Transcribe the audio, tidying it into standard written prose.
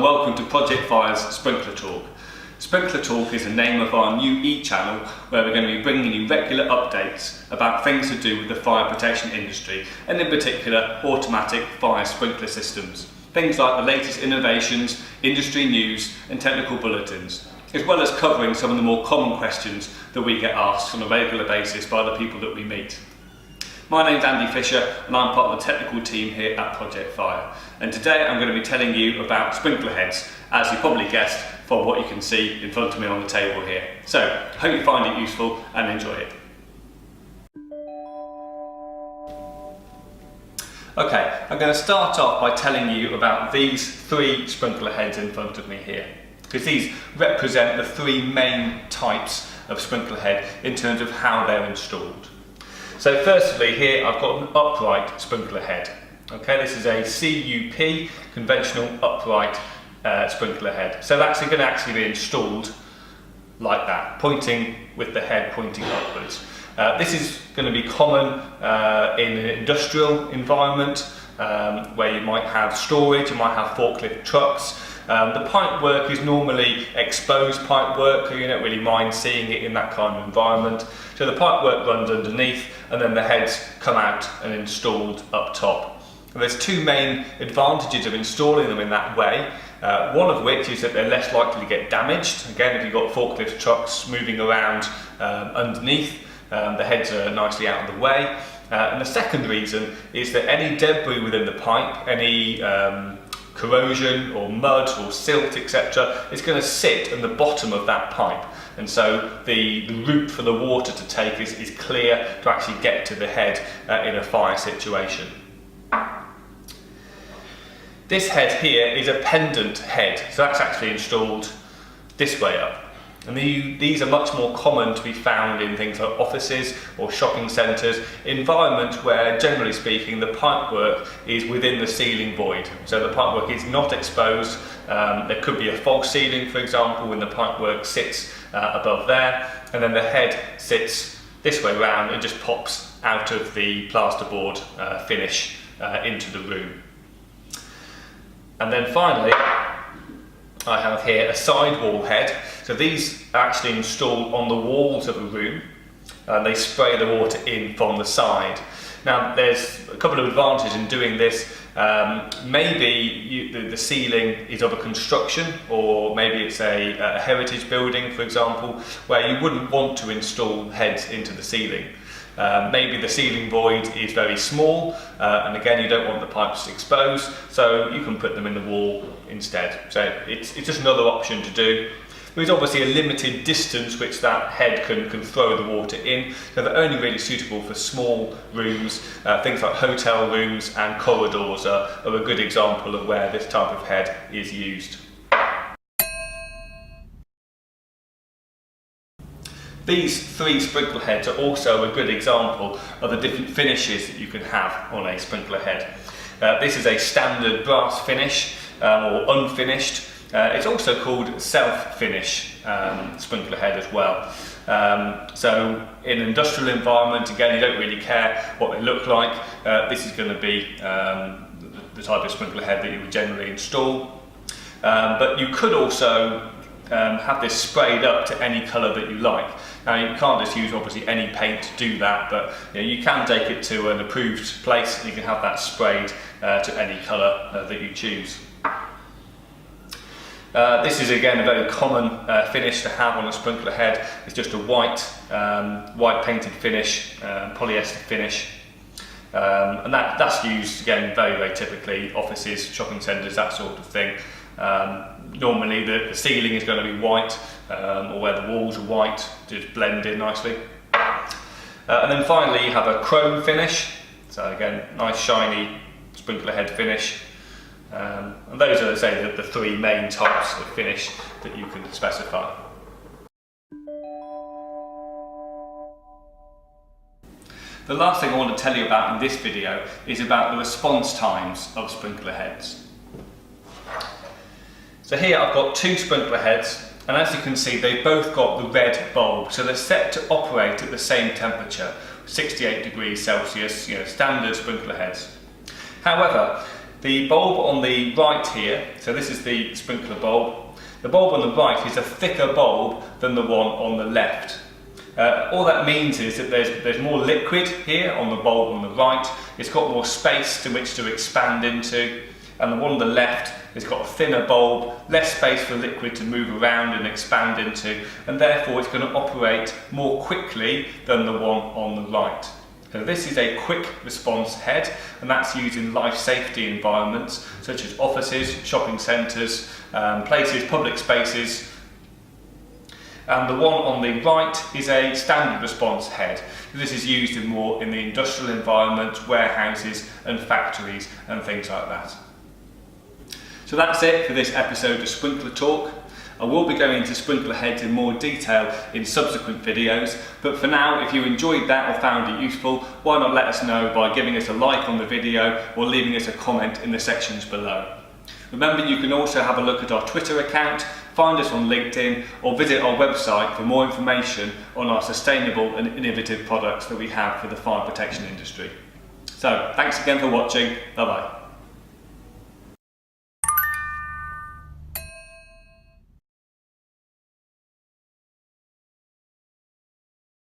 and welcome to Project Fire's Sprinkler Talk. Sprinkler Talk is the name of our new e-channel where we're going to be bringing you regular updates about things to do with the fire protection industry and in particular automatic fire sprinkler systems. Things like the latest innovations, industry news and technical bulletins, as well as covering some of the more common questions that we get asked on a regular basis by the people that we meet. My name's Andy Fisher and I'm part of the technical team here at Project Fire. And today I'm going to be telling you about sprinkler heads, as you probably guessed from what you can see in front of me on the table here. So, I hope you find it useful and enjoy it. Okay, I'm going to start off by telling you about these three sprinkler heads in front of me here, because these represent the three main types of sprinkler head in terms of how they're installed. So firstly, here I've got an upright sprinkler head. Okay, this is a CUP, conventional upright sprinkler head. So that's going to actually be installed like that, pointing with the head pointing upwards. This is going to be common in an industrial environment where you might have storage, you might have forklift trucks. The pipe work is normally exposed pipe work, so you don't really mind seeing it in that kind of environment. So the pipe work runs underneath and then the heads come out and installed up top. And there's two main advantages of installing them in that way. One of which is that they're less likely to get damaged. Again, if you've got forklift trucks moving around underneath, the heads are nicely out of the way. And the second reason is that any debris within the pipe, any corrosion or mud or silt, etc., is going to sit in the bottom of that pipe. And so the route for the water to take is clear to actually get to the head in a fire situation. This head here is a pendant head, so that's actually installed this way up. And these are much more common to be found in things like offices or shopping centres, environments where, generally speaking, the pipework is within the ceiling void. So the pipework is not exposed. There could be a false ceiling, for example, when the pipework sits above there, and then the head sits this way round and just pops out of the plasterboard finish into the room. And then finally, I have here a sidewall head. So these are actually installed on the walls of a room and they spray the water in from the side. Now there's a couple of advantages in doing this. Maybe the ceiling is of a construction, or maybe it's a heritage building, for example, where you wouldn't want to install heads into the ceiling. Maybe the ceiling void is very small and again you don't want the pipes exposed, so you can put them in the wall instead. So it's just another option to do. There is obviously a limited distance which that head can throw the water in, so they're only really suitable for small rooms. Things like hotel rooms and corridors are a good example of where this type of head is used. These three sprinkler heads are also a good example of the different finishes that you can have on a sprinkler head. This is a standard brass finish or unfinished. It's also called self-finish sprinkler head as well. So in an industrial environment, again, you don't really care what they look like. This is going to be the type of sprinkler head that you would generally install. But you could also have this sprayed up to any colour that you like. Now you can't just use obviously any paint to do that, but you can take it to an approved place and you can have that sprayed to any colour that you choose. This is again a very common finish to have on a sprinkler head. It's just a white painted finish, polyester finish. And that's used again very typically offices, shopping centres, that sort of thing. Normally the ceiling is going to be white, or where the walls are white, just blend in nicely. And then finally you have a chrome finish, so again nice shiny sprinkler head finish. And those are, say, the three main types of finish that you can specify. The last thing I want to tell you about in this video is about the response times of sprinkler heads. So here I've got two sprinkler heads, and as you can see they've both got the red bulb, so they're set to operate at the same temperature, 68 degrees Celsius, standard sprinkler heads. However, The bulb on the right here, so this is the sprinkler bulb. The bulb on the right is a thicker bulb than the one on the left. All that means is that there's more liquid here on the bulb on the right. It's got more space to which to expand into, and the one on the left has got a thinner bulb, less space for liquid to move around and expand into, and therefore it's going to operate more quickly than the one on the right. So this is a quick response head, and that's used in life safety environments such as offices, shopping centres, places, public spaces. And the one on the right is a standard response head. This is used in the industrial environment, warehouses and factories and things like that. So that's it for this episode of Sprinkler Talk. I will be going into sprinkler heads in more detail in subsequent videos, but for now, if you enjoyed that or found it useful, why not let us know by giving us a like on the video or leaving us a comment in the sections below. Remember, you can also have a look at our Twitter account, find us on LinkedIn, or visit our website for more information on our sustainable and innovative products that we have for the fire protection industry. So, thanks again for watching. Bye bye.